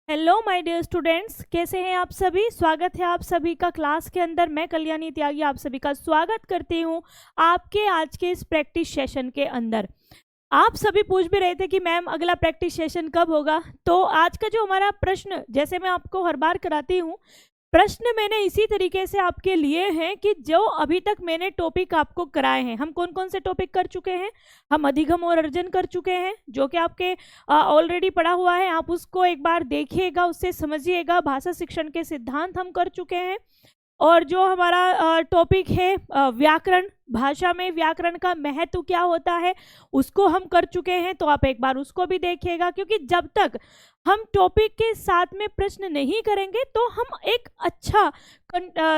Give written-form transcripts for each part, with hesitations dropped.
Hello my dear students, कैसे हैं आप सभी। स्वागत है आप सभी का क्लास के अंदर। मैं कल्याणी त्यागी आप सभी का स्वागत करती हूं आपके आज के इस प्रैक्टिस सेशन के अंदर। आप सभी पूछ भी रहे थे कि मैम अगला प्रैक्टिस सेशन कब होगा। तो आज का जो हमारा प्रश्न, जैसे मैं आपको हर बार कराती हूँ, प्रश्न मैंने इसी तरीके से आपके लिए हैं कि जो अभी तक मैंने टॉपिक आपको कराए हैं। हम कौन कौन से टॉपिक कर चुके हैं? हम अधिगम और अर्जन कर चुके हैं, जो कि आपके ऑलरेडी पढ़ा हुआ है। आप उसको एक बार देखिएगा, उससे समझिएगा। भाषा शिक्षण के सिद्धांत हम कर चुके हैं। और जो हमारा टॉपिक है व्याकरण, भाषा में व्याकरण का महत्व क्या होता है, उसको हम कर चुके हैं। तो आप एक बार उसको भी देखिएगा, क्योंकि जब तक हम टॉपिक के साथ में प्रश्न नहीं करेंगे तो हम एक अच्छा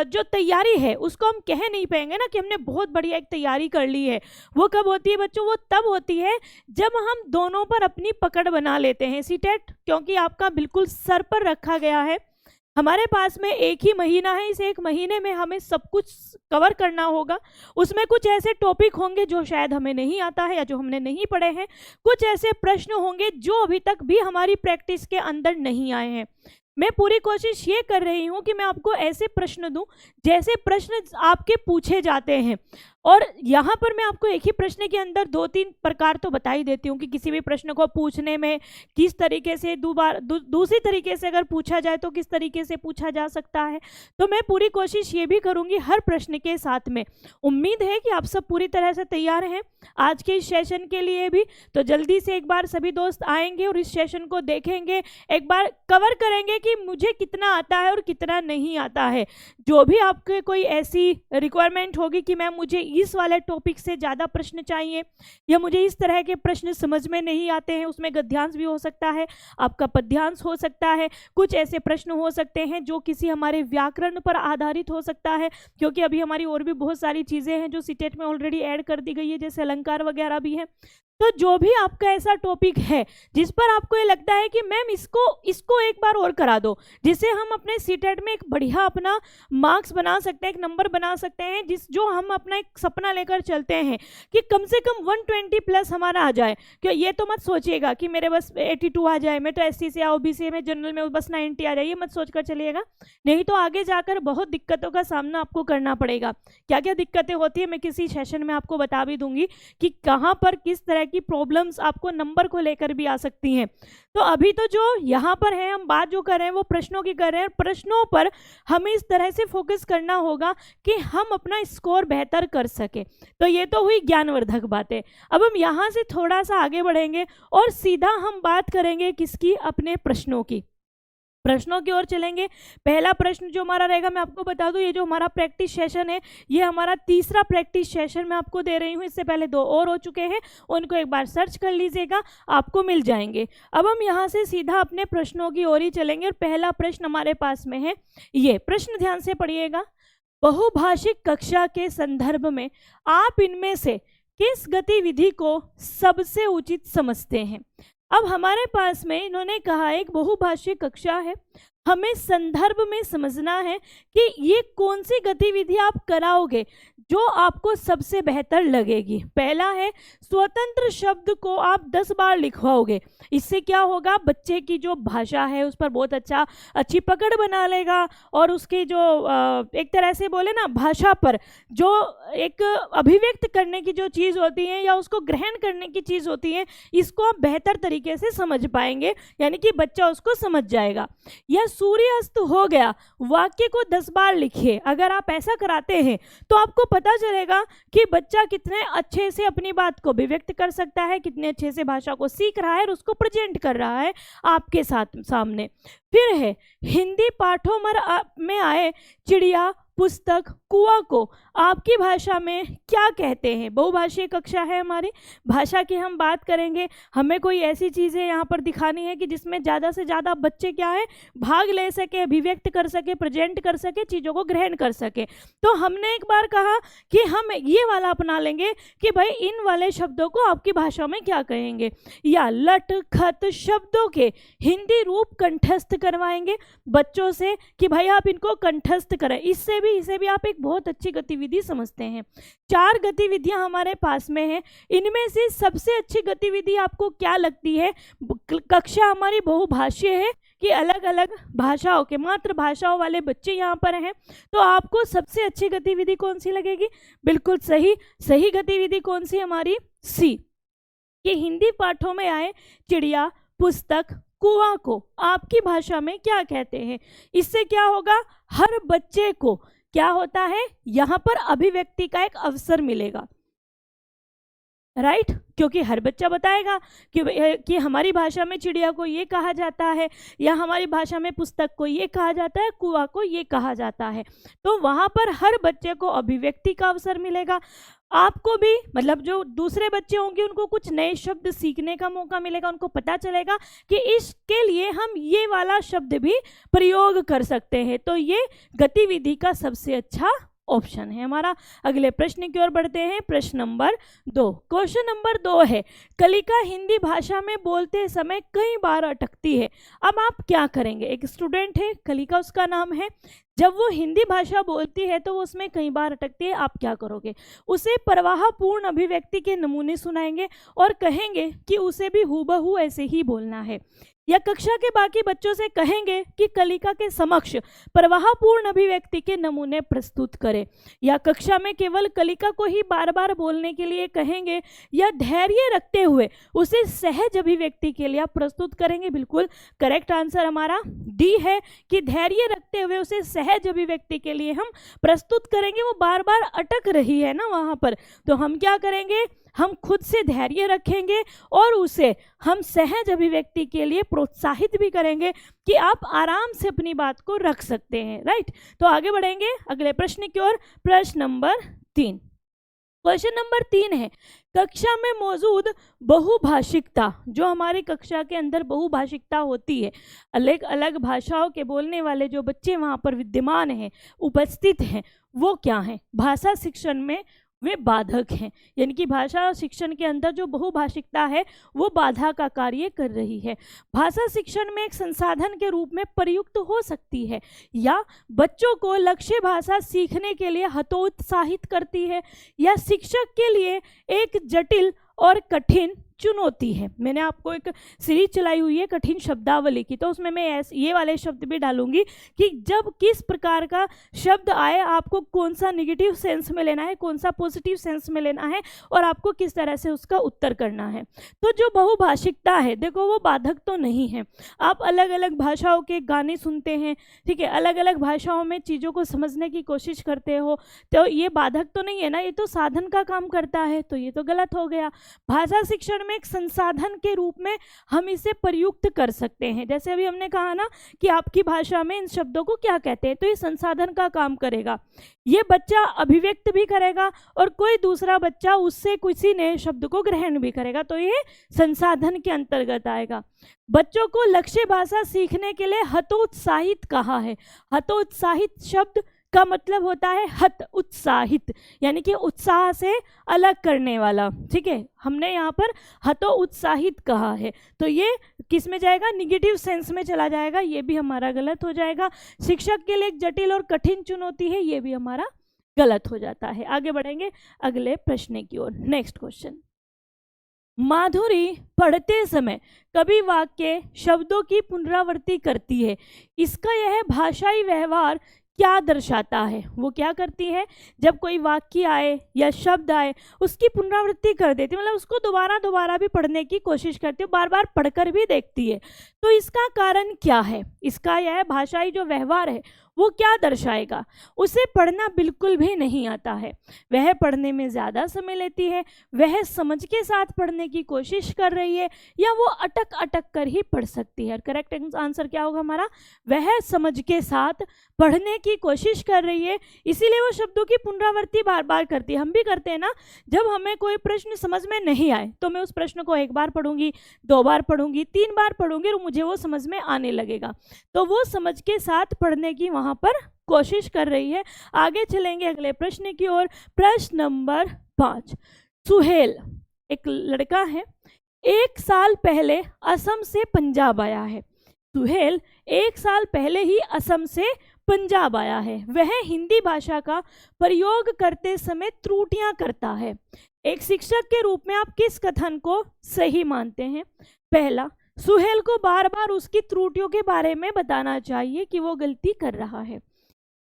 जो तैयारी है उसको हम कह नहीं पाएंगे ना कि हमने बहुत बढ़िया एक तैयारी कर ली है। वो कब होती है बच्चों? वो तब होती है जब हम दोनों पर अपनी पकड़ बना लेते हैं। सीटेट क्योंकि आपका बिल्कुल सर पर रखा गया है। हमारे पास में एक ही महीना है, इस एक महीने में हमें सब कुछ कवर करना होगा। उसमें कुछ ऐसे टॉपिक होंगे जो शायद हमें नहीं आता है या जो हमने नहीं पढ़े हैं। कुछ ऐसे प्रश्न होंगे जो अभी तक भी हमारी प्रैक्टिस के अंदर नहीं आए हैं। मैं पूरी कोशिश ये कर रही हूँ कि मैं आपको ऐसे प्रश्न दूं जैसे प्रश्न आपके पूछे जाते हैं। और यहाँ पर मैं आपको एक ही प्रश्न के अंदर 2-3 प्रकार तो बता ही देती हूँ कि किसी भी प्रश्न को पूछने में किस तरीके से दूसरी तरीके से अगर पूछा जाए तो किस तरीके से पूछा जा सकता है। तो मैं पूरी कोशिश ये भी करूँगी हर प्रश्न के साथ में। उम्मीद है कि आप सब पूरी तरह से तैयार हैं आज के इस सेशन के लिए भी। तो जल्दी से एक बार सभी दोस्त आएंगे और इस सेशन को देखेंगे, एक बार कवर करेंगे कि मुझे कितना आता है और कितना नहीं आता है। जो भी आपके कोई ऐसी रिक्वायरमेंट होगी कि मैम मुझे इस वाले टॉपिक से ज़्यादा प्रश्न चाहिए या मुझे इस तरह के प्रश्न समझ में नहीं आते हैं, उसमें गद्यांश भी हो सकता है, आपका पद्यांश हो सकता है, कुछ ऐसे प्रश्न हो सकते हैं जो किसी हमारे व्याकरण पर आधारित हो सकता है, क्योंकि अभी हमारी और भी बहुत सारी चीज़ें हैं जो सीटेट में ऑलरेडी ऐड कर दी गई है, जैसे अलंकार वगैरह भी है। तो जो भी आपका ऐसा टॉपिक है जिस पर आपको ये लगता है कि मैम इसको एक बार और करा दो, जिससे हम अपने सीटेट में एक बढ़िया अपना मार्क्स बना सकते हैं, एक नंबर बना सकते हैं, जो हम अपना एक सपना लेकर चलते हैं कि कम से कम 120 प्लस हमारा आ जाए। क्यों ये तो मत सोचिएगा कि मेरे बस 82 आ जाए, मैं तो एससी से या ओबीसी में जनरल में बस 90 आ जाए, ये मत सोच कर चलिएगा। नहीं तो आगे जाकर बहुत दिक्कतों का सामना आपको करना पड़ेगा। क्या क्या दिक्कतें होती है मैं किसी सेशन में आपको बता भी दूंगी कि कहाँ पर किस तरह की प्रॉब्लम्स आपको नंबर को लेकर भी आ सकती हैं। तो अभी तो जो यहाँ पर है, हम बात जो कर रहे हैं वो प्रश्नों की कर रहे हैं। प्रश्नों पर हमें इस तरह से फोकस करना होगा कि हम अपना स्कोर बेहतर कर सके। तो ये तो हुई ज्ञानवर्धक बातें। अब हम यहाँ से थोड़ा सा आगे बढ़ेंगे और सीधा हम बात करेंगे किसकी? अपने प्रश्नों की। प्रश्नों की ओर चलेंगे। पहला प्रश्न जो हमारा रहेगा, मैं आपको बता दूं, ये जो हमारा प्रैक्टिस सेशन है ये हमारा तीसरा प्रैक्टिस सेशन मैं आपको दे रही हूँ। इससे पहले 2 और हो चुके हैं, उनको एक बार सर्च कर लीजिएगा, आपको मिल जाएंगे। अब हम यहाँ से सीधा अपने प्रश्नों की ओर ही चलेंगे और पहला प्रश्न हमारे पास में है ये प्रश्न, ध्यान से पढ़िएगा। बहुभाषिक कक्षा के संदर्भ में आप इनमें से किस गतिविधि को सबसे उचित समझते हैं? अब हमारे पास में इन्होंने कहा एक बहुभाषीय कक्षा है, हमें संदर्भ में समझना है कि ये कौन सी गतिविधि आप कराओगे जो आपको सबसे बेहतर लगेगी। पहला है स्वतंत्र शब्द को आप 10 बार लिखवाओगे। इससे क्या होगा? बच्चे की जो भाषा है उस पर बहुत अच्छी पकड़ बना लेगा और उसके जो एक तरह से बोले ना, भाषा पर जो एक अभिव्यक्त करने की जो चीज़ होती है या उसको ग्रहण करने की चीज़ होती है, इसको आप बेहतर तरीके से समझ पाएंगे, यानी कि बच्चा उसको समझ जाएगा। यह सूर्यास्त हो गया वाक्य को 10 बार लिखिए। अगर आप ऐसा कराते हैं तो आपको पता चलेगा कि बच्चा कितने अच्छे से अपनी बात को अभिव्यक्त कर सकता है, कितने अच्छे से भाषा को सीख रहा है और उसको प्रेजेंट कर रहा है आपके सामने। फिर है हिंदी पाठों में आए चिड़िया, पुस्तक, कुआं को आपकी भाषा में क्या कहते हैं? बहुभाषीय कक्षा है हमारी, भाषा की हम बात करेंगे। हमें कोई ऐसी चीज़ें यहाँ पर दिखानी है कि जिसमें ज़्यादा से ज़्यादा बच्चे क्या है, भाग ले सके, अभिव्यक्त कर सके, प्रेजेंट कर सके, चीज़ों को ग्रहण कर सके। तो हमने एक बार कहा कि हम ये वाला अपना लेंगे कि भाई इन वाले शब्दों को आपकी भाषा में क्या कहेंगे, या लट खत शब्दों के हिंदी रूप कंठस्थ करवाएंगे बच्चों से कि भाई आप इनको कंठस्थ करें। इसे भी आप एक बहुत अच्छी गतिविधि समझते हैं। 4 गतिविधियां हमारे पास में हैं, इनमें से सबसे अच्छी गतिविधि आपको क्या लगती है? कक्षा हमारी बहुभाषीय है, कि अलग अलग भाषाओं के मातृभाषाओं वाले बच्चे यहाँ पर हैं, तो आपको सबसे अच्छी गतिविधि कौन सी लगेगी? बिल्कुल सही गतिविधि कौन सी हमारी? सी, कि हिंदी पाठों में आए चिड़िया, पुस्तक, कुआं को आपकी भाषा में क्या कहते हैं। इससे क्या होगा, हर बच्चे को क्या होता है, यहाँ पर अभिव्यक्ति का एक अवसर मिलेगा, राइट? क्योंकि हर बच्चा बताएगा कि हमारी भाषा में चिड़िया को ये कहा जाता है, या हमारी भाषा में पुस्तक को ये कहा जाता है, कुआं को ये कहा जाता है। तो वहाँ पर हर बच्चे को अभिव्यक्ति का अवसर मिलेगा। आपको भी, मतलब जो दूसरे बच्चे होंगे उनको कुछ नए शब्द सीखने का मौका मिलेगा, उनको पता चलेगा कि इसके लिए हम ये वाला शब्द भी प्रयोग कर सकते हैं। तो ये गतिविधि का सबसे अच्छा ऑप्शन है हमारा। अगले प्रश्न की ओर बढ़ते हैं, प्रश्न नंबर 2। क्वेश्चन नंबर 2 है, कलिका हिंदी भाषा में बोलते समय कई बार अटकती है। अब आप क्या करेंगे? एक स्टूडेंट है, कलिका उसका नाम है, जब वो हिंदी भाषा बोलती है तो वो उसमें कई बार अटकती है। आप क्या करोगे? उसे प्रवाहपूर्ण अभिव्यक्ति के नमूने सुनाएंगे और कहेंगे कि उसे भी हूबहू ऐसे ही बोलना है, या कक्षा के बाकी बच्चों से कहेंगे कि कलिका के समक्ष प्रवाहपूर्ण अभिव्यक्ति के नमूने प्रस्तुत करें, या कक्षा में केवल कलिका को ही बार बार बोलने के लिए कहेंगे, या धैर्य रखते हुए उसे सहज अभिव्यक्ति के लिए आप प्रस्तुत करेंगे। बिल्कुल करेक्ट आंसर हमारा डी है कि धैर्य रखते हुए उसे सहज अभिव्यक्ति के लिए हम प्रस्तुत करेंगे। वो बार बार अटक रही है ना वहाँ पर, तो हम क्या करेंगे? हम खुद से धैर्य रखेंगे और उसे हम सहज अभिव्यक्ति के लिए प्रोत्साहित भी करेंगे कि आप आराम से अपनी बात को रख सकते हैं, राइट? तो आगे बढ़ेंगे अगले प्रश्न की ओर, प्रश्न नंबर 3। क्वेश्चन नंबर 3 है, कक्षा में मौजूद बहुभाषिकता, जो हमारी कक्षा के अंदर बहुभाषिकता होती है, अलग अलग भाषाओं के बोलने वाले जो बच्चे वहाँ पर विद्यमान हैं, उपस्थित हैं, वो क्या हैं? भाषा शिक्षण में वे बाधक हैं, यानी कि भाषा शिक्षण के अंदर जो बहुभाषिकता है वो बाधा का कार्य कर रही है। भाषा शिक्षण में एक संसाधन के रूप में प्रयुक्त हो सकती है, या बच्चों को लक्ष्य भाषा सीखने के लिए हतोत्साहित करती है, या शिक्षक के लिए एक जटिल और कठिन चुनौती है। मैंने आपको एक सीरीज चलाई हुई है कठिन शब्दावली की, तो उसमें मैं ये वाले शब्द भी डालूंगी कि जब किस प्रकार का शब्द आए आपको कौन सा नेगेटिव सेंस में लेना है, कौन सा पॉजिटिव सेंस में लेना है, और आपको किस तरह से उसका उत्तर करना है। तो जो बहुभाषिकता है, देखो वो बाधक तो नहीं है। आप अलग अलग भाषाओं के गाने सुनते हैं, ठीक है, अलग अलग भाषाओं में चीज़ों को समझने की कोशिश करते हो, तो ये बाधक तो नहीं है ना, ये तो साधन का काम करता है, तो ये तो गलत हो गया। भाषा शिक्षण एक संसाधन के रूप में हम इसे प्रयुक्त कर सकते हैं। जैसे अभी हमने कहा ना कि आपकी भाषा में इन शब्दों को क्या कहते हैं, तो ये संसाधन का काम करेगा। ये बच्चा अभिव्यक्त भी करेगा और कोई दूसरा बच्चा उससे किसी नए शब्द को ग्रहण भी करेगा, तो ये संसाधन के अंतर्गत आएगा। बच्चों को लक्ष्य भाषा सीखने के लिए हतोत्साहित कहा है। हतोत्साहित शब्द का मतलब होता है हत, उत्साहित, यानी कि उत्साह से अलग करने वाला, ठीक है। हमने यहाँ पर हतो उत्साहित कहा है, तो ये किस में जाएगा? निगेटिव सेंस में चला जाएगा, ये भी हमारा गलत हो जाएगा। शिक्षक के लिए एक जटिल और कठिन चुनौती है, ये भी हमारा गलत हो जाता है। आगे बढ़ेंगे अगले प्रश्न की ओर। नेक्स्ट क्वेश्चन, माधुरी पढ़ते समय कभी वाक्य शब्दों की पुनरावृत्ति करती है, इसका यह भाषाई व्यवहार क्या दर्शाता है? वो क्या करती है? जब कोई वाक्य आए या शब्द आए उसकी पुनरावृत्ति कर देती है, मतलब उसको दोबारा दोबारा भी पढ़ने की कोशिश करती है, बार बार पढ़कर भी देखती है। तो इसका कारण क्या है? इसका यह भाषाई जो व्यवहार है वो क्या दर्शाएगा? उसे पढ़ना बिल्कुल भी नहीं आता है, वह पढ़ने में ज़्यादा समय लेती है, वह समझ के साथ पढ़ने की कोशिश कर रही है, या वो अटक अटक कर ही पढ़ सकती है। करेक्ट आंसर क्या होगा हमारा? वह समझ के साथ पढ़ने की कोशिश कर रही है, इसीलिए वो शब्दों की पुनरावृत्ति बार बार करती है। हम भी करते हैं ना, जब हमें कोई प्रश्न समझ में नहीं आए तो मैं उस प्रश्न को 1 बार पढ़ूंगी, 2 बार पढ़ूंगी, 3 बार पढ़ूंगी और मुझे वो समझ में आने लगेगा। तो वो समझ के साथ पढ़ने की वहाँ पर कोशिश कर रही है। आगे चलेंगे अगले प्रश्न की ओर। प्रश्न नंबर 5, सुहेल एक लड़का है, 1 साल पहले असम से पंजाब आया है। सुहेल 1 साल पहले ही असम से पंजाब आया है। वह हिंदी भाषा का प्रयोग करते समय त्रुटियां करता है। एक शिक्षक के रूप में आप किस कथन को सही मानते हैं? पहला, सुहेल को बार बार उसकी त्रुटियों के बारे में बताना चाहिए कि वो गलती कर रहा है।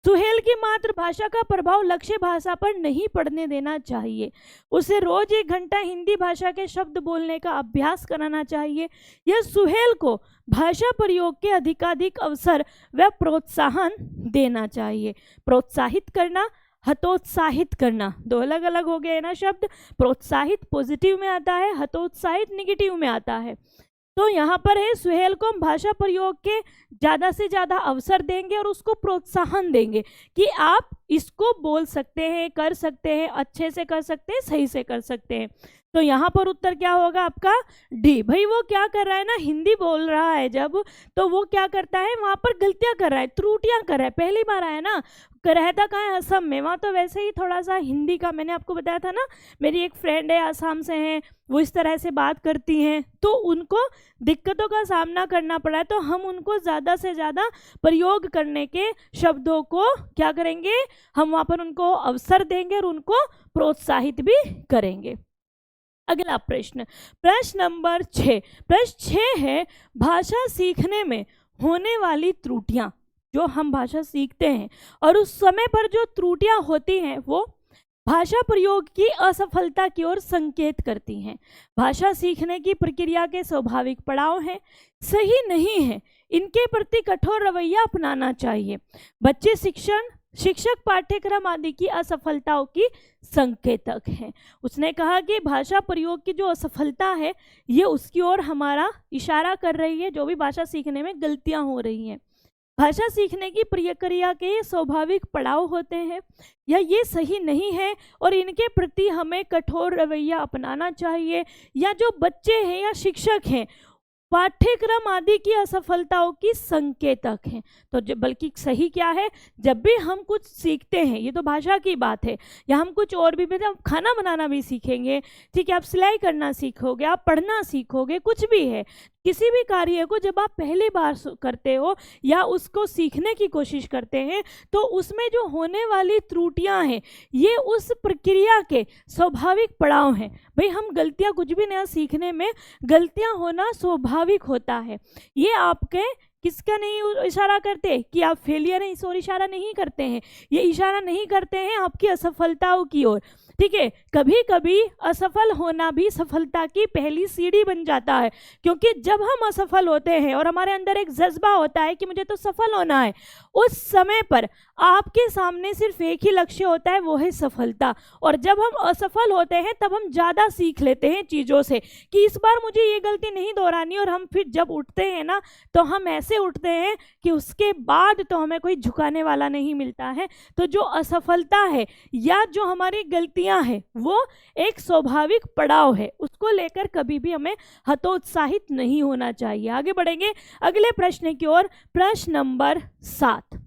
सुहेल की मातृभाषा का प्रभाव लक्ष्य भाषा पर नहीं पड़ने देना चाहिए। उसे रोज 1 घंटा हिंदी भाषा के शब्द बोलने का अभ्यास कराना चाहिए। यह सुहेल को भाषा प्रयोग के अधिकाधिक अवसर व प्रोत्साहन देना चाहिए। प्रोत्साहित करना, हतोत्साहित करना, दो अलग अलग हो गए ना शब्द। प्रोत्साहित पॉजिटिव में आता है, हतोत्साहित निगेटिव में आता है। तो यहाँ पर है सुहेल को हम भाषा प्रयोग के ज़्यादा से ज़्यादा अवसर देंगे और उसको प्रोत्साहन देंगे कि आप इसको बोल सकते हैं, कर सकते हैं, अच्छे से कर सकते हैं, सही से कर सकते हैं। तो यहाँ पर उत्तर क्या होगा आपका? डी। भाई वो क्या कर रहा है ना, हिंदी बोल रहा है जब, तो वो क्या करता है, वहाँ पर गलतियाँ कर रहा है, त्रुटियाँ कर रहा है। पहली बार आया ना, रहता कहाँ है? असम में। वहाँ तो वैसे ही थोड़ा सा हिंदी का, मैंने आपको बताया था ना, मेरी एक फ्रेंड है आसाम से हैं, वो इस तरह से बात करती हैं, तो उनको दिक्कतों का सामना करना पड़ा है। तो हम उनको ज़्यादा से ज़्यादा प्रयोग करने के शब्दों को क्या करेंगे, हम वहाँ पर उनको अवसर देंगे और उनको प्रोत्साहित भी करेंगे। अगला प्रश्न, प्रश्न नंबर 6। प्रश्न 6 है, भाषा सीखने में होने वाली त्रुटियां। जो हम भाषा सीखते हैं और उस समय पर जो त्रुटियां होती हैं वो भाषा प्रयोग की असफलता की ओर संकेत करती हैं। भाषा सीखने की प्रक्रिया के स्वाभाविक पड़ाव हैं, सही नहीं है, इनके प्रति कठोर रवैया अपनाना चाहिए। बच्चे शिक्षक पाठ्यक्रम आदि की असफलताओं की संकेतक हैं। उसने कहा कि भाषा प्रयोग की जो असफलता है ये उसकी ओर हमारा इशारा कर रही है, जो भी भाषा सीखने में गलतियां हो रही हैं। भाषा सीखने की प्रक्रिया के स्वाभाविक पड़ाव होते हैं या ये सही नहीं है और इनके प्रति हमें कठोर रवैया अपनाना चाहिए। या जो बच्चे हैं या शिक्षक हैं पाठ्यक्रम आदि की असफलताओं की संकेतक हैं। तो बल्कि सही क्या है, जब भी हम कुछ सीखते हैं, ये तो भाषा की बात है, या हम कुछ और भी, आप खाना बनाना भी सीखेंगे, ठीक है, आप सिलाई करना सीखोगे, आप पढ़ना सीखोगे, कुछ भी है, किसी भी कार्य को जब आप पहली बार करते हो या उसको सीखने की कोशिश करते हैं तो उसमें जो होने वाली त्रुटियां हैं ये उस प्रक्रिया के स्वाभाविक पड़ाव हैं। भाई हम गलतियां, कुछ भी नया सीखने में गलतियां होना स्वाभाविक होता है। ये आपके किसका नहीं इशारा करते कि आप फेलियर हैं, इस ओर इशारा नहीं करते हैं, ये इशारा नहीं करते हैं आपकी असफलताओं की ओर। ठीक है, कभी कभी असफल होना भी सफलता की पहली सीढ़ी बन जाता है, क्योंकि जब हम असफल होते हैं और हमारे अंदर एक जज्बा होता है कि मुझे तो सफल होना है, उस समय पर आपके सामने सिर्फ एक ही लक्ष्य होता है, वो है सफलता। और जब हम असफल होते हैं तब हम ज़्यादा सीख लेते हैं चीज़ों से कि इस बार मुझे ये गलती नहीं दोहरानी, और हम फिर जब उठते हैं ना तो हम ऐसे उठते हैं कि उसके बाद तो हमें कोई झुकाने वाला नहीं मिलता है। तो जो असफलता है या जो हमारी गलतियां हैं वो एक स्वाभाविक पड़ाव है, उसको लेकर कभी भी हमें हतोत्साहित नहीं होना चाहिए। आगे बढ़ेंगे अगले प्रश्न की ओर। प्रश्न नंबर 7,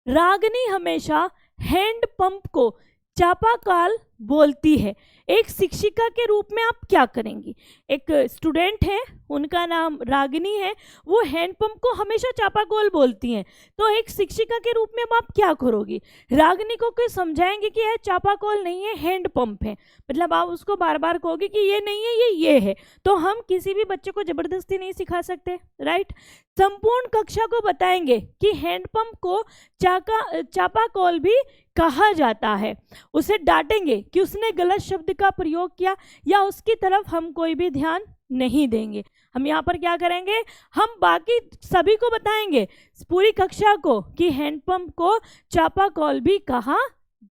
रागिनी हमेशा हैंड पंप को चापाकल बोलती है, एक शिक्षिका के रूप में आप क्या करेंगी? एक स्टूडेंट है, उनका नाम रागिनी है, वो हैंडपंप को हमेशा चापाकल बोलती हैं, तो एक शिक्षिका के रूप में आप क्या करोगी? रागिनी को कोई समझाएंगे कि यह चापाकल नहीं है, हैंडपंप है, मतलब आप उसको बार बार कहोगे कि ये नहीं है, ये है। तो हम किसी भी बच्चे को जबरदस्ती नहीं सिखा सकते, राइट। संपूर्ण कक्षा को बताएंगे कि हैंडपंप को चापाकल भी कहा जाता है। उसे डांटेंगे कि उसने गलत शब्द का प्रयोग किया, या उसकी तरफ हम कोई भी ध्यान नहीं देंगे। हम यहाँ पर क्या करेंगे, हम बाकी सभी को बताएंगे, पूरी कक्षा को, कि हैंडपंप को चापाकल भी कहा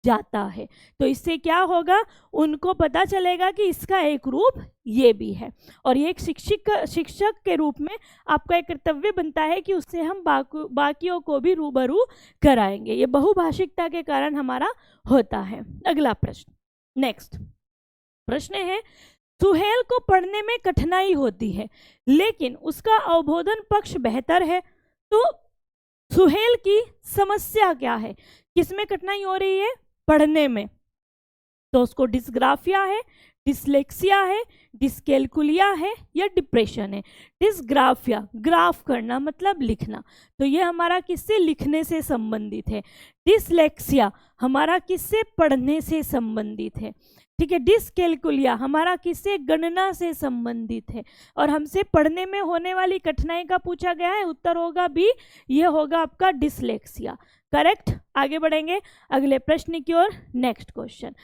जाता है। तो इससे क्या होगा, उनको पता चलेगा कि इसका एक रूप ये भी है। और ये एक शिक्षक के रूप में आपका एक कर्तव्य बनता है कि उससे हम बाकियों को भी रूबरू कराएंगे। ये बहुभाषिकता के कारण हमारा होता है। अगला प्रश्न, नेक्स्ट प्रश्न है, सुहेल को पढ़ने में कठिनाई होती है लेकिन उसका अवबोधन पक्ष बेहतर है, तो सुहेल की समस्या क्या है? किसमें कठिनाई हो रही है? पढ़ने में। तो उसको डिस्ग्राफिया है, डिसलेक्सिया है, डिस्कैल्कुलिया है या डिप्रेशन है? डिस्ग्राफिया, ग्राफ करना मतलब लिखना, तो ये हमारा किससे? लिखने से संबंधित है। डिसलेक्सिया हमारा किससे? पढ़ने से संबंधित है। ठीक है। डिसकैलकुलिया हमारा किससे, गणना से संबंधित है, और हमसे पढ़ने में होने वाली कठिनाई का पूछा गया है, उत्तर होगा बी, ये होगा आपका डिसलेक्सिया। करेक्ट। आगे बढ़ेंगे अगले प्रश्न की ओर। नेक्स्ट क्वेश्चन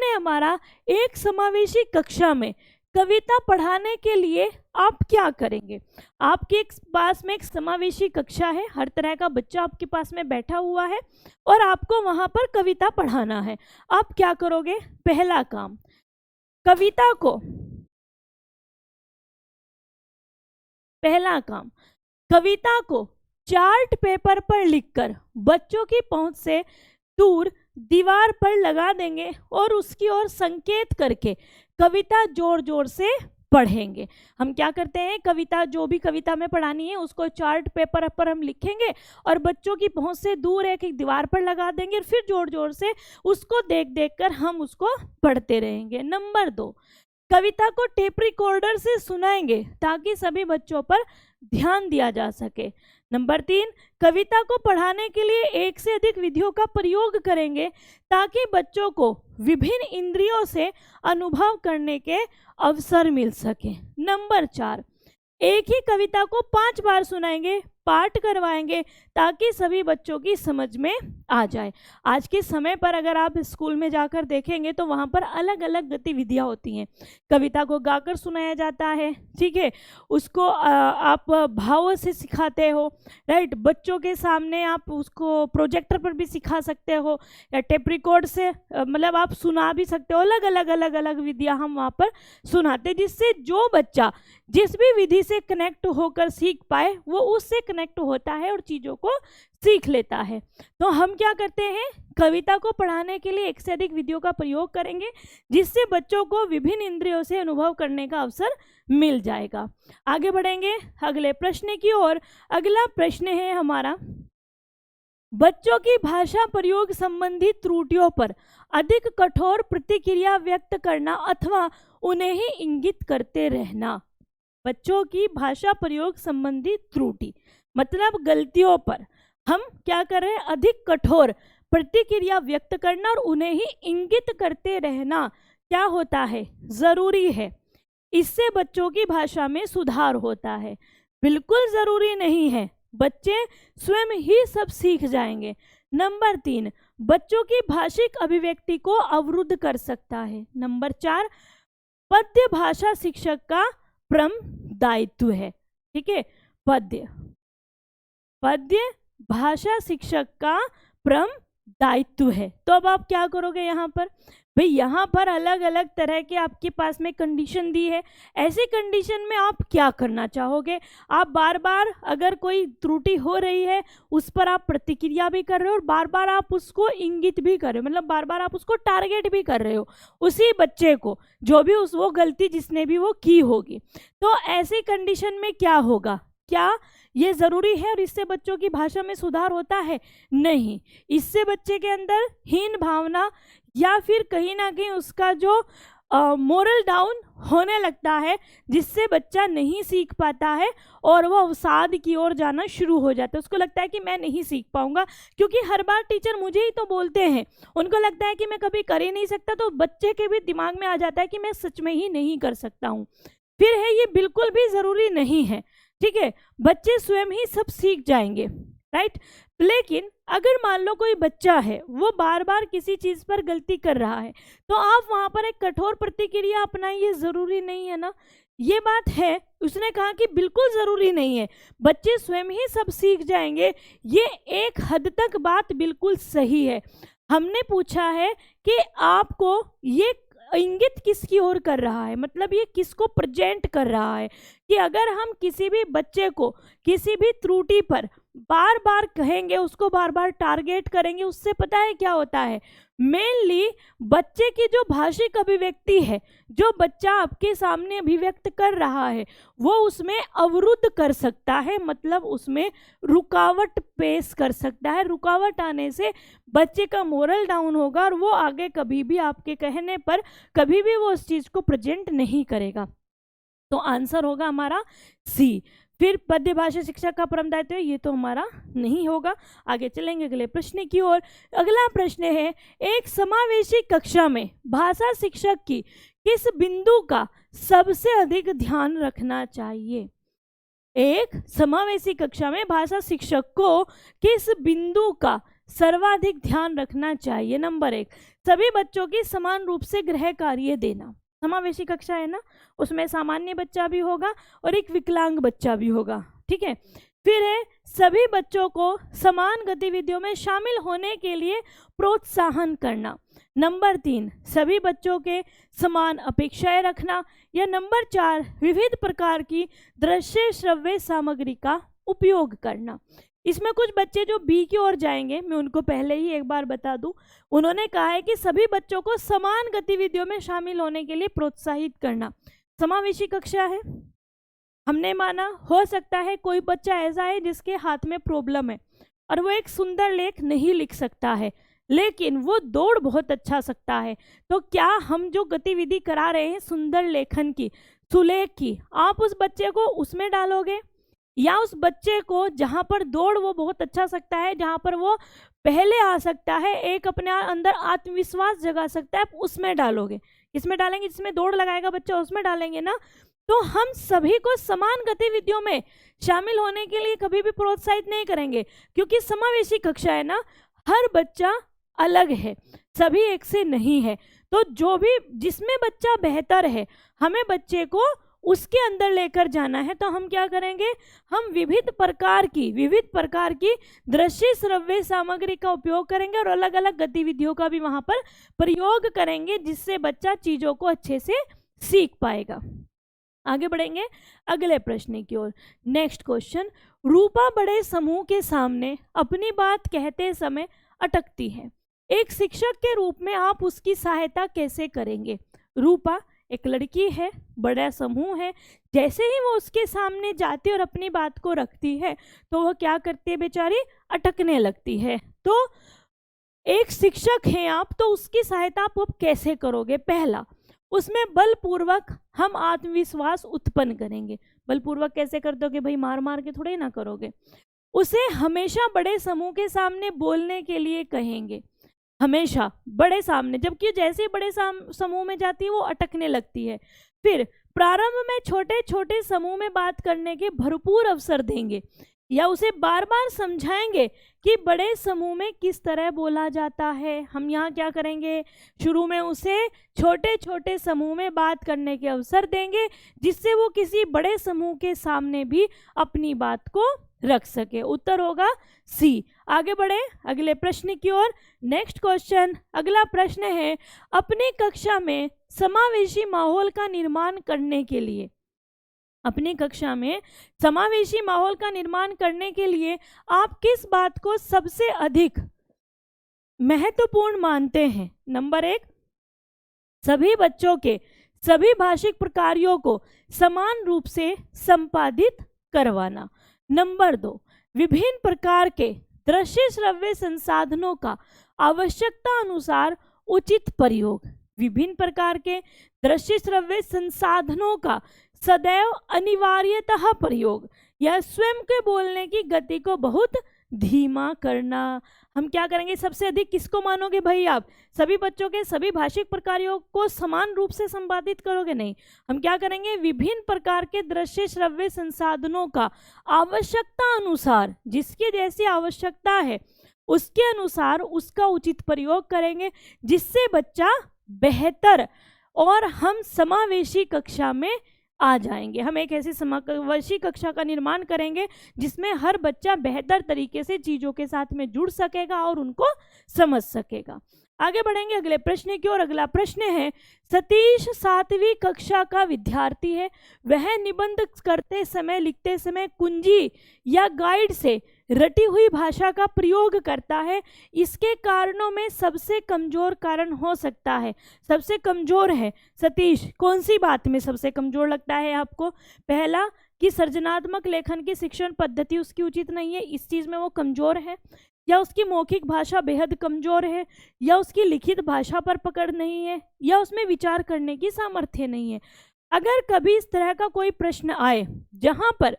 है हमारा, एक समावेशी कक्षा में कविता पढ़ाने के लिए आप क्या करेंगे। आपके पास में एक समावेशी कक्षा है, हर तरह का बच्चा आपके पास में बैठा हुआ है और आपको वहां पर कविता पढ़ाना है। आप क्या करोगे। पहला काम, कविता को चार्ट पेपर पर लिखकर बच्चों की पहुंच से दूर दीवार पर लगा देंगे और उसकी ओर संकेत करके कविता जोर जोर से पढ़ेंगे। हम क्या करते हैं, कविता जो भी कविता में पढ़ानी है उसको चार्ट पेपर पर हम लिखेंगे और बच्चों की पहुंच से दूर एक दीवार पर लगा देंगे, फिर जोर जोर से उसको देख देख कर हम उसको पढ़ते रहेंगे। नंबर 2, कविता को टेप रिकॉर्डर से सुनाएंगे ताकि सभी बच्चों पर ध्यान दिया जा सके। नंबर 3, कविता को पढ़ाने के लिए एक से अधिक विधियों का प्रयोग करेंगे ताकि बच्चों को विभिन्न इंद्रियों से अनुभव करने के अवसर मिल सके। नंबर 4, एक ही कविता को 5 बार सुनाएंगे, पाठ करवाएंगे ताकि सभी बच्चों की समझ में आ जाए। आज के समय पर अगर आप स्कूल में जाकर देखेंगे तो वहाँ पर अलग अलग गतिविधियाँ होती हैं। कविता को गाकर सुनाया जाता है, ठीक है, उसको आप भावों से सिखाते हो, राइट। बच्चों के सामने आप उसको प्रोजेक्टर पर भी सिखा सकते हो या टेप रिकॉर्ड से मतलब आप सुना भी सकते हो। अलग अलग विधियाँ हम वहाँ पर सुनाते हैं, जिससे जो बच्चा जिस भी विधि से कनेक्ट होकर सीख पाए वो उससे कनेक्ट होता है और चीज़ों को सीख लेता है। तो हम क्या करते हैं, कविता को पढ़ाने के लिए एक से अधिक विधियों का प्रयोग करेंगे जिससे बच्चों को विभिन्न इंद्रियों से अनुभव करने का अवसर मिल जाएगा। आगे बढ़ेंगे अगले प्रश्न की ओर। अगला प्रश्न है हमारा, बच्चों की भाषा प्रयोग संबंधी त्रुटियों पर अधिक कठोर प्रतिक्रिया व्यक्त करना अथवा उन्हें ही इंगित करते रहना। बच्चों की भाषा प्रयोग संबंधी त्रुटि मतलब गलतियों पर हम क्या कर रहे हैं, अधिक कठोर प्रतिक्रिया व्यक्त करना और उन्हें ही इंगित करते रहना क्या होता है, जरूरी है। इससे बच्चों की भाषा में सुधार होता है। बिल्कुल जरूरी नहीं है, बच्चे स्वयं ही सब सीख जाएंगे। नंबर 3, बच्चों की भाषिक अभिव्यक्ति को अवरुद्ध कर सकता है। नंबर 4, पद्य भाषा शिक्षक का परम दायित्व है। ठीक है, पद्य भाषा शिक्षक का परम दायित्व है। तो अब आप क्या करोगे यहाँ पर, भाई यहाँ पर अलग अलग तरह के आपके पास में कंडीशन दी है। ऐसी कंडीशन में आप क्या करना चाहोगे, आप बार बार अगर कोई त्रुटि हो रही है उस पर आप प्रतिक्रिया भी कर रहे हो और बार बार आप उसको इंगित भी कर रहे हो, मतलब बार बार आप उसको टारगेट भी कर रहे हो उसी बच्चे को, जो भी वो गलती जिसने भी वो की होगी। तो ऐसी कंडीशन में क्या होगा, क्या ये जरूरी है और इससे बच्चों की भाषा में सुधार होता है? नहीं, इससे बच्चे के अंदर हीन भावना या फिर कहीं ना कहीं उसका जो मोरल डाउन होने लगता है, जिससे बच्चा नहीं सीख पाता है और वह अवसाद की ओर जाना शुरू हो जाता है। उसको लगता है कि मैं नहीं सीख पाऊंगा क्योंकि हर बार टीचर मुझे ही तो बोलते हैं, उनको लगता है कि मैं कभी कर ही नहीं सकता। तो बच्चे के भी दिमाग में आ जाता है कि मैं सच में ही नहीं कर सकता हूँ। फिर है ये बिल्कुल भी ज़रूरी नहीं है, ठीक है, बच्चे स्वयं ही सब सीख जाएंगे, राइट। लेकिन अगर मान लो कोई बच्चा है वो बार बार किसी चीज़ पर गलती कर रहा है तो आप वहाँ पर एक कठोर प्रतिक्रिया अपनाइए, ज़रूरी नहीं है ना, ये बात है। उसने कहा कि बिल्कुल ज़रूरी नहीं है, बच्चे स्वयं ही सब सीख जाएंगे, ये एक हद तक बात बिल्कुल सही है। हमने पूछा है कि आपको ये इंगित किसकी ओर कर रहा है, मतलब ये किसको प्रेजेंट कर रहा है, कि अगर हम किसी भी बच्चे को किसी भी त्रुटि पर बार बार कहेंगे, उसको बार बार टारगेट करेंगे, उससे पता है क्या होता है, मेनली बच्चे की जो भाषिक अभिव्यक्ति है, जो बच्चा आपके सामने अभिव्यक्त कर रहा है, वो उसमें अवरुद्ध कर सकता है, मतलब उसमें रुकावट पेश कर सकता है। रुकावट आने से बच्चे का मोरल डाउन होगा और वो आगे कभी भी आपके कहने पर कभी भी वो उस चीज़ को प्रेजेंट नहीं करेगा। तो आंसर होगा हमारा सी। फिर पद्य भाषा शिक्षा का परम दायित्व है, ये तो हमारा नहीं होगा। आगे चलेंगे अगले प्रश्न की ओर। अगला प्रश्न है, एक समावेशी कक्षा में भाषा शिक्षक की किस बिंदु का सबसे अधिक ध्यान रखना चाहिए? एक समावेशी कक्षा में भाषा शिक्षक को किस बिंदु का सर्वाधिक ध्यान रखना चाहिए? नंबर 1, सभी बच्चों की समान रूप से गृह कार्य देना। समावेशी कक्षा है ना, उसमें सामान्य बच्चा भी होगा और एक विकलांग बच्चा भी होगा, ठीक है। फिर है, सभी बच्चों को समान गतिविधियों में शामिल होने के लिए प्रोत्साहन करना। नंबर 3, सभी बच्चों के समान अपेक्षाएं रखना। या नंबर 4, विविध प्रकार की दृश्य श्रव्य सामग्री का उपयोग करना। इसमें कुछ बच्चे जो बी की ओर जाएंगे, मैं उनको पहले ही एक बार बता दूं, उन्होंने कहा है कि सभी बच्चों को समान गतिविधियों में शामिल होने के लिए प्रोत्साहित करना। समावेशी कक्षा है, हमने माना हो सकता है कोई बच्चा ऐसा है जिसके हाथ में प्रॉब्लम है और वो एक सुंदर लेख नहीं लिख सकता है, लेकिन वो दौड़ बहुत अच्छा सकता है। तो क्या हम जो गतिविधि करा रहे हैं सुंदर लेखन की, सुलेख की, आप उस बच्चे को उसमें डालोगे, या उस बच्चे को जहाँ पर दौड़ वो बहुत अच्छा सकता है, जहाँ पर वो पहले आ सकता है, एक अपने अंदर आत्मविश्वास जगा सकता है, उसमें डालोगे? इसमें डालेंगे जिसमें दौड़ लगाएगा बच्चा, उसमें डालेंगे ना। तो हम सभी को समान गतिविधियों में शामिल होने के लिए कभी भी प्रोत्साहित नहीं करेंगे, क्योंकि समावेशी कक्षा है ना, हर बच्चा अलग है, सभी एक से नहीं है। तो जो भी जिसमें बच्चा बेहतर है, हमें बच्चे को उसके अंदर लेकर जाना है। तो हम क्या करेंगे, हम विविध प्रकार की दृश्य श्रव्य सामग्री का उपयोग करेंगे और अलग अलग गतिविधियों का भी वहां पर प्रयोग करेंगे, जिससे बच्चा चीजों को अच्छे से सीख पाएगा। आगे बढ़ेंगे अगले प्रश्न की ओर। नेक्स्ट क्वेश्चन, रूपा बड़े समूह के सामने अपनी बात कहते समय अटकती है, एक शिक्षक के रूप में आप उसकी सहायता कैसे करेंगे? रूपा एक लड़की है, बड़ा समूह है, जैसे ही वो उसके सामने जाती है और अपनी बात को रखती है तो वो क्या करती है बेचारी, अटकने लगती है। तो एक शिक्षक हैं आप, तो उसकी सहायता आप कैसे करोगे? पहला, उसमें बलपूर्वक हम आत्मविश्वास उत्पन्न करेंगे। बलपूर्वक कैसे कर दोगे भाई, मार मार के थोड़े ना करोगे। उसे हमेशा बड़े समूह के सामने बोलने के लिए कहेंगे, हमेशा बड़े सामने, जबकि जैसे बड़े समूह में जाती है वो अटकने लगती है। फिर प्रारंभ में छोटे छोटे समूह में बात करने के भरपूर अवसर देंगे, या उसे बार बार समझाएंगे कि बड़े समूह में किस तरह बोला जाता है। हम यहाँ क्या करेंगे, शुरू में उसे छोटे छोटे समूह में बात करने के अवसर देंगे, जिससे वो किसी बड़े समूह के सामने भी अपनी बात को रख सके। उत्तर होगा सी। आगे बढ़े अगले प्रश्न की ओर। नेक्स्ट क्वेश्चन, अगला प्रश्न है, अपनी कक्षा में समावेशी माहौल का निर्माण करने के लिए, अपनी कक्षा में समावेशी माहौल का निर्माण करने के लिए आप किस बात को सबसे अधिक महत्वपूर्ण मानते हैं? नंबर 1, सभी बच्चों के सभी भाषिक प्रकारों को समान रूप से संपादित करवाना। नंबर 2, विभिन्न प्रकार के दृश्य श्रव्य संसाधनों का आवश्यकता अनुसार उचित प्रयोग। विभिन्न प्रकार के दृश्य श्रव्य संसाधनों का सदैव अनिवार्यतः प्रयोग, यह स्वयं के बोलने की गति को बहुत धीमा करना। हम क्या करेंगे, सबसे अधिक किसको मानोगे भाई आप? सभी बच्चों के सभी भाषिक प्रकारों को समान रूप से संपादित करोगे? नहीं, हम क्या करेंगे, विभिन्न प्रकार के दृश्य श्रव्य संसाधनों का आवश्यकता अनुसार, जिसकी जैसी आवश्यकता है उसके अनुसार उसका उचित प्रयोग करेंगे, जिससे बच्चा बेहतर और हम समावेशी कक्षा में आ जाएंगे। हम एक ऐसी समावेशी कक्षा का निर्माण करेंगे जिसमें हर बच्चा बेहतर तरीके से चीजों के साथ में जुड़ सकेगा और उनको समझ सकेगा। आगे बढ़ेंगे अगले प्रश्न की ओर। अगला प्रश्न है, सतीश 7वीं कक्षा का विद्यार्थी है, वह निबंध करते समय लिखते समय कुंजी या गाइड से रटी हुई भाषा का प्रयोग करता है। इसके कारणों में सबसे कमजोर कारण हो सकता है, सबसे कमजोर है सतीश, कौन सी बात में सबसे कमजोर लगता है आपको? पहला, कि सृजनात्मक लेखन की शिक्षण पद्धति उसकी उचित नहीं है, इस चीज में वो कमजोर है, या उसकी मौखिक भाषा बेहद कमजोर है, या उसकी लिखित भाषा पर पकड़ नहीं है, या उसमें विचार करने की सामर्थ्य नहीं है। अगर कभी इस तरह का कोई प्रश्न आए जहां पर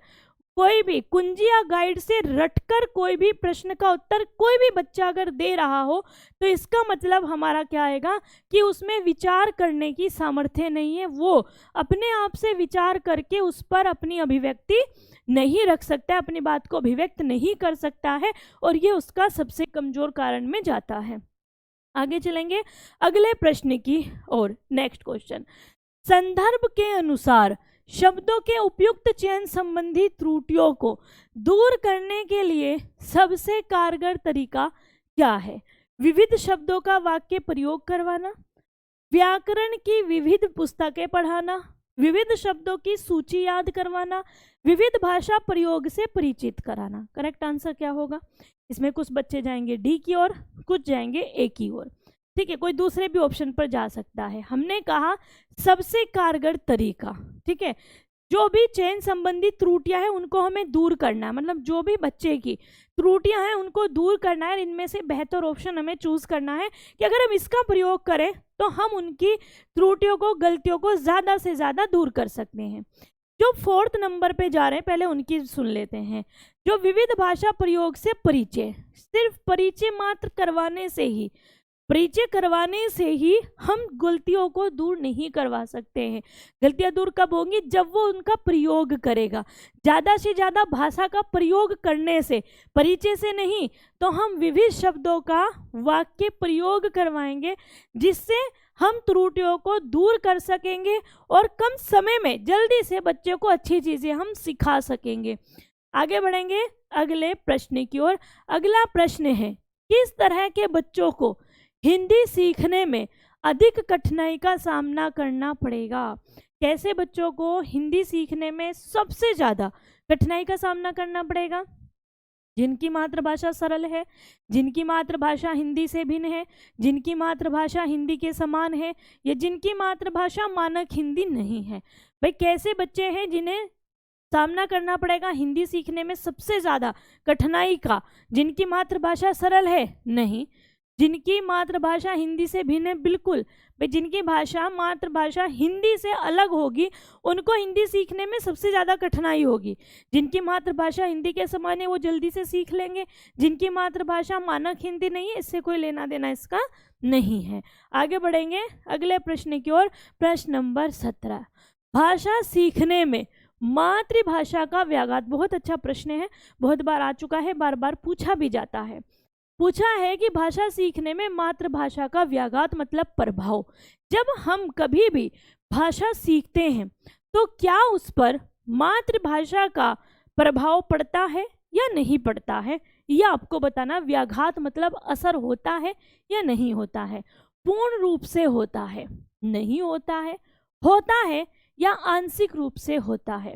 कोई भी कुंजिया गाइड से रटकर कोई भी प्रश्न का उत्तर कोई भी बच्चा अगर दे रहा हो तो इसका मतलब हमारा क्या आएगा कि उसमें विचार करने की सामर्थ्य नहीं है, वो अपने आप से विचार करके उस पर अपनी अभिव्यक्ति नहीं रख सकता है, अपनी बात को अभिव्यक्त नहीं कर सकता है, और ये उसका सबसे कमजोर कारण में जाता है। आगे चलेंगे अगले प्रश्न की ओर। नेक्स्ट क्वेश्चन, संदर्भ के अनुसार शब्दों के उपयुक्त चयन संबंधी त्रुटियों को दूर करने के लिए सबसे कारगर तरीका क्या है? विविध शब्दों का वाक्य प्रयोग करवाना, व्याकरण की विविध पुस्तकें पढ़ाना, विविध शब्दों की सूची याद करवाना, विविध भाषा प्रयोग से परिचित कराना। करेक्ट आंसर क्या होगा? इसमें कुछ बच्चे जाएंगे डी की ओर, कुछ जाएंगे ए की ओर। ठीक है, कोई दूसरे भी ऑप्शन पर जा सकता है। हमने कहा सबसे कारगर तरीका, ठीक है, जो भी चयन संबंधी त्रुटियां हैं उनको हमें दूर करना है, मतलब जो भी बच्चे की त्रुटियां हैं उनको दूर करना है। इनमें से बेहतर ऑप्शन हमें चूज करना है कि अगर हम इसका प्रयोग करें तो हम उनकी त्रुटियों को, गलतियों को ज़्यादा से ज़्यादा दूर कर सकते हैं। जो 4th नंबर पे जा रहे हैं पहले उनकी सुन लेते हैं। जो विविध भाषा प्रयोग से परिचय, सिर्फ परिचय मात्र करवाने से ही, परिचय करवाने से ही हम गलतियों को दूर नहीं करवा सकते हैं। गलतियां दूर कब होंगी? जब वो उनका प्रयोग करेगा। ज़्यादा से ज़्यादा भाषा का प्रयोग करने से, परिचय से नहीं, तो हम विविध शब्दों का वाक्य प्रयोग करवाएंगे जिससे हम त्रुटियों को दूर कर सकेंगे और कम समय में जल्दी से बच्चे को अच्छी चीज़ें हम सिखा सकेंगे। आगे बढ़ेंगे अगले प्रश्न की ओर। अगला प्रश्न है, किस तरह के बच्चों को हिंदी सीखने में अधिक कठिनाई का सामना करना पड़ेगा? कैसे बच्चों को हिंदी सीखने में सबसे ज़्यादा कठिनाई का सामना करना पड़ेगा? जिनकी मातृभाषा सरल है, जिनकी मातृभाषा हिंदी से भिन्न है, जिनकी मातृभाषा हिंदी के समान है, या जिनकी मातृभाषा मानक हिंदी नहीं है। भाई कैसे बच्चे हैं जिन्हें सामना करना पड़ेगा हिंदी सीखने में सबसे ज़्यादा कठिनाई का? जिनकी मातृभाषा सरल है? नहीं। जिनकी मातृभाषा हिंदी से भिन्न है? बिल्कुल। भाई जिनकी भाषा मातृभाषा हिंदी से अलग होगी उनको हिंदी सीखने में सबसे ज़्यादा कठिनाई होगी। जिनकी मातृभाषा हिंदी के समान है वो जल्दी से सीख लेंगे। जिनकी मातृभाषा मानक हिंदी नहीं है, इससे कोई लेना देना इसका नहीं है। आगे बढ़ेंगे अगले प्रश्न की ओर। प्रश्न नंबर 17, भाषा सीखने में मातृभाषा का व्याघात। बहुत अच्छा प्रश्न है, बहुत बार आ चुका है, बार बार पूछा भी जाता है। पूछा है कि भाषा सीखने में मातृभाषा का व्याघात मतलब प्रभाव। जब हम कभी भी भाषा सीखते हैं तो क्या उस पर मातृभाषा का प्रभाव पड़ता है या नहीं पड़ता है, यह आपको बताना। व्याघात मतलब असर होता है या नहीं होता है, पूर्ण रूप से होता है, नहीं होता है या आंशिक रूप से होता है।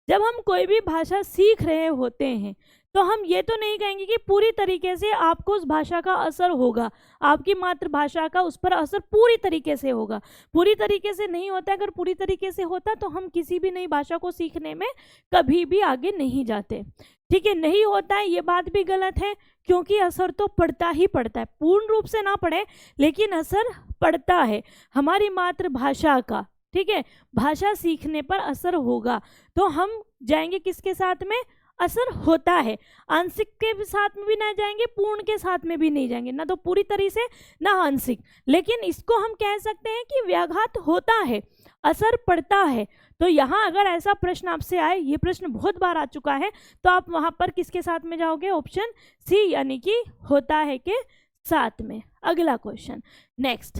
जब हम कोई भी भाषा सीख रहे होते हैं तो हम ये तो नहीं कहेंगे कि पूरी तरीके से आपको उस भाषा का असर होगा, आपकी मातृभाषा का उस पर असर पूरी तरीके से होगा। पूरी तरीके से नहीं होता। अगर पूरी तरीके से होता तो हम किसी भी नई भाषा को सीखने में कभी भी आगे नहीं जाते। ठीक है, नहीं होता है ये बात भी गलत है, क्योंकि असर तो पड़ता ही पड़ता है। पूर्ण रूप से ना पड़े लेकिन असर पड़ता है हमारी मातृभाषा का। ठीक है, भाषा सीखने पर असर होगा तो हम जाएंगे किसके साथ में? असर होता है। आंशिक के साथ में भी ना जाएंगे, पूर्ण के साथ में भी नहीं जाएंगे, ना तो पूरी तरह से ना आंशिक। लेकिन इसको हम कह सकते हैं कि व्याघात होता है, असर पड़ता है। तो यहाँ अगर ऐसा प्रश्न आपसे आए, ये प्रश्न बहुत बार आ चुका है, तो आप वहाँ पर किसके साथ में जाओगे? ऑप्शन सी, यानी कि होता है के साथ में। अगला क्वेश्चन नेक्स्ट,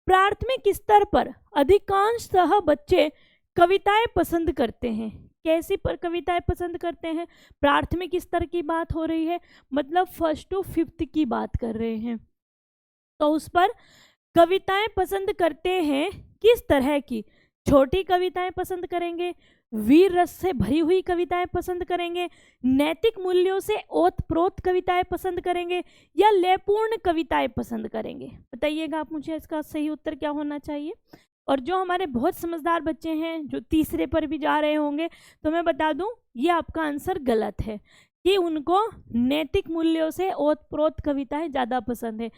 प्राथमिक स्तर पर अधिकांशतः बच्चे कविताएं पसंद करते हैं। कैसी पर कविताएं पसंद करते हैं? प्राथमिक स्तर की बात हो रही है, मतलब 1st to 5th की बात कर रहे हैं। तो उस पर कविताएं पसंद करते हैं किस तरह की? छोटी कविताएं पसंद करेंगे, वीर रस से भरी हुई कविताएं पसंद करेंगे, नैतिक मूल्यों से ओतप्रोत कविताएं पसंद करेंगे, या लयपूर्ण कविताएं पसंद करेंगे? बताइएगा आप मुझे, इसका सही उत्तर क्या होना चाहिए। और जो हमारे बहुत समझदार बच्चे हैं जो तीसरे पर भी जा रहे होंगे, तो मैं बता दूं ये आपका आंसर गलत है कि उनको नैतिक मूल्यों से ओतप्रोत कविताएं ज़्यादा पसंद है।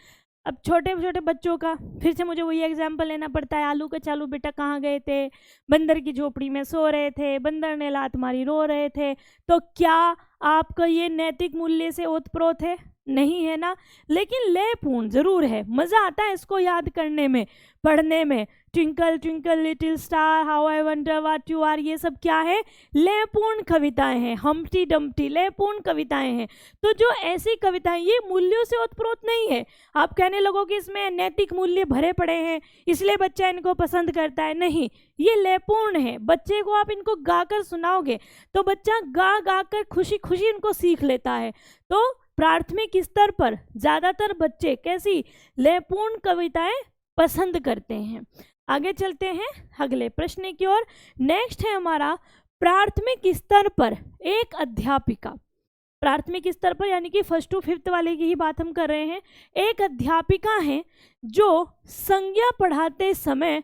अब छोटे छोटे बच्चों का फिर से मुझे वही एग्जाम्पल लेना पड़ता है। आलू के चालू बेटा कहाँ गए थे? बंदर की झोपड़ी में सो रहे थे, बंदर ने लात मारी रो रहे थे। तो क्या आपका ये नैतिक मूल्य से ओतप्रोत है? नहीं है ना, लेकिन लयपूर्ण जरूर है, मजा आता है इसको याद करने में, पढ़ने में। Twinkle twinkle little star, how I wonder what you are, ये सब क्या है? लयपूर्ण कविताएं हैं। हम्प्टी डम्प्टी लयपूर्ण कविताएं हैं। तो जो ऐसी कविताएं, ये मूल्यों से ओतप्रोत नहीं है। आप कहने लगोगे इसमें नैतिक मूल्य भरे पड़े हैं इसलिए बच्चा इनको पसंद करता है, नहीं, ये लयपूर्ण है। बच्चे को आप इनको गाकर सुनाओगे तो बच्चा गा गा कर खुशी खुशी इनको सीख लेता है। तो प्राथमिक स्तर पर ज्यादातर बच्चे कैसी लयपूर्ण कविताएं पसंद करते हैं। आगे चलते हैं अगले प्रश्न की ओर। नेक्स्ट है हमारा प्राथमिक स्तर पर एक अध्यापिका। प्राथमिक स्तर पर यानी कि 1st to 5th वाले की ही बात हम कर रहे हैं। एक अध्यापिका है जो संज्ञा पढ़ाते समय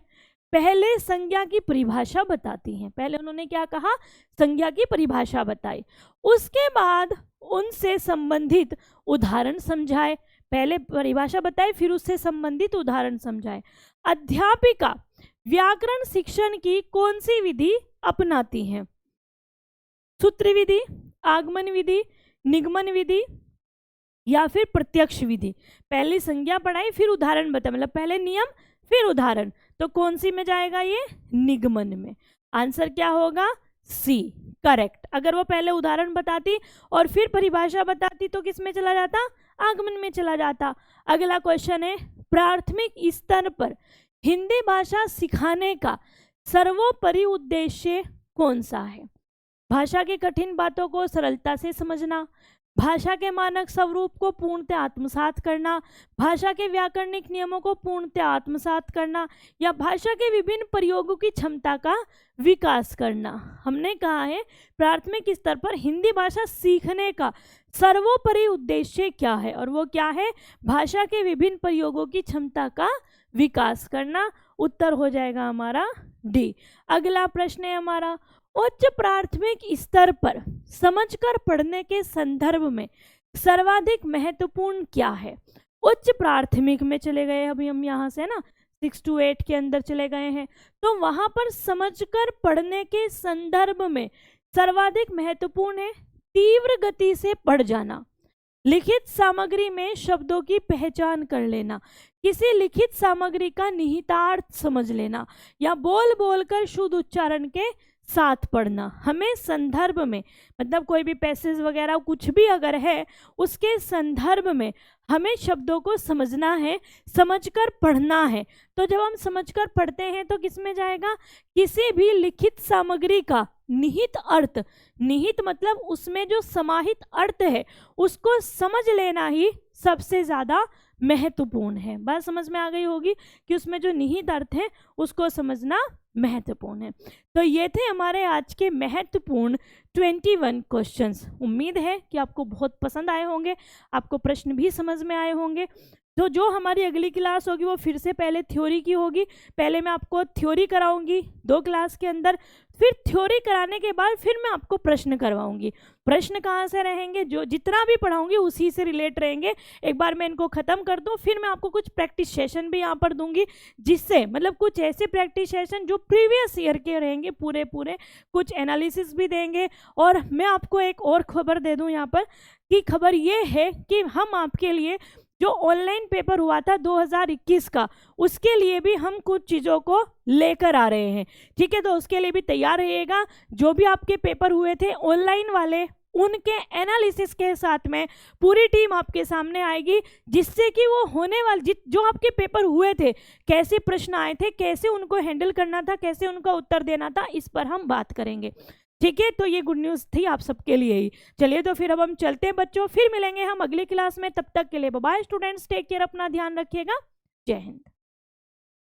पहले संज्ञा की परिभाषा बताती हैं। पहले उन्होंने क्या कहा? संज्ञा की परिभाषा बताई। उसके बाद उनसे संबंधित उदाहरण समझाए। पहले परिभाषा बताई, फिर उससे संबंधित उदाहरण समझाए। अध्यापिका व्याकरण शिक्षण की कौन सी विधि अपनाती हैं? सूत्र विधि, आगमन विधि, निगमन विधि या फिर प्रत्यक्ष विधि? पहले संज्ञा पढ़ाई फिर उदाहरण बताया, मतलब पहले नियम फिर उदाहरण। तो कौन सी में जाएगा ये? निगमन में। आंसर क्या होगा? सी, करेक्ट। अगर वो पहले उदाहरण बताती और फिर परिभाषा बताती तो किस में चला जाता? आगमन में चला जाता। अगला क्वेश्चन है, प्राथमिक स्तर पर हिंदी भाषा सिखाने का सर्वोपरि उद्देश्य कौन सा है? भाषा की कठिन बातों को सरलता से समझना, भाषा के मानक स्वरूप को पूर्णतः आत्मसात करना, भाषा के व्याकरणिक नियमों को पूर्णतः आत्मसात करना, या भाषा के विभिन्न प्रयोगों की क्षमता का विकास करना। हमने कहा है प्राथमिक स्तर पर हिंदी भाषा सीखने का सर्वोपरि उद्देश्य क्या है, और वो क्या है? भाषा के विभिन्न प्रयोगों की क्षमता का विकास करना। उत्तर हो जाएगा हमारा डी। अगला प्रश्न है हमारा, उच्च प्राथमिक स्तर पर समझकर पढ़ने के संदर्भ में सर्वाधिक महत्वपूर्ण क्या है? उच्च प्राथमिक में चले गए अभी हम यहाँ से ना, 6 to 8 के अंदर चले गए हैं। तो वहां पर समझकर पढ़ने के संदर्भ में सर्वाधिक महत्वपूर्ण है तीव्र गति से पढ़ जाना, लिखित सामग्री में शब्दों की पहचान कर लेना, किसी लिखित सामग्री का निहितार्थ समझ लेना, या बोल बोल कर शुद्ध उच्चारण के साथ पढ़ना। हमें संदर्भ में, मतलब कोई भी पैसेज वगैरह कुछ भी अगर है उसके संदर्भ में हमें शब्दों को समझना है, समझकर पढ़ना है। तो जब हम समझकर पढ़ते हैं तो किस में जाएगा? किसी भी लिखित सामग्री का निहित अर्थ, निहित मतलब उसमें जो समाहित अर्थ है उसको समझ लेना ही सबसे ज्यादा महत्वपूर्ण है। बात समझ में आ गई होगी कि उसमें जो निहित अर्थ है उसको समझना महत्वपूर्ण है। तो ये थे हमारे आज के महत्वपूर्ण 21 क्वेश्चंस। उम्मीद है कि आपको बहुत पसंद आए होंगे, आपको प्रश्न भी समझ में आए होंगे। तो जो हमारी अगली क्लास होगी वो फिर से पहले थ्योरी की होगी। पहले मैं आपको थ्योरी कराऊंगी 2 क्लास के अंदर, फिर थ्योरी कराने के बाद फिर मैं आपको प्रश्न करवाऊंगी। प्रश्न कहाँ से रहेंगे? जो जितना भी पढ़ाऊंगी उसी से रिलेट रहेंगे। एक बार मैं इनको ख़त्म कर दूँ फिर मैं आपको कुछ प्रैक्टिस सेशन भी यहाँ पर दूंगी, जिससे मतलब कुछ ऐसे प्रैक्टिस सेशन जो प्रीवियस ईयर के रहेंगे पूरे, कुछ एनालिसिस भी देंगे। और मैं आपको एक और खबर दे दूँ यहाँ पर कि खबर ये है कि हम आपके लिए जो ऑनलाइन पेपर हुआ था 2021 का, उसके लिए भी हम कुछ चीज़ों को लेकर आ रहे हैं। ठीक है, तो उसके लिए भी तैयार रहिएगा। जो भी आपके पेपर हुए थे ऑनलाइन वाले, उनके एनालिसिस के साथ में पूरी टीम आपके सामने आएगी, जिससे कि वो होने वाले जो आपके पेपर हुए थे, कैसे प्रश्न आए थे, कैसे उनको हैंडल करना था, कैसे उनका उत्तर देना था, इस पर हम बात करेंगे। ठीक है, तो ये गुड न्यूज़ थी आप सबके लिए ही। चलिए तो फिर अब हम चलते हैं बच्चों, फिर मिलेंगे हम अगली क्लास में। तब तक के लिए bye bye students, take care, अपना ध्यान रखिएगा। जय हिंद।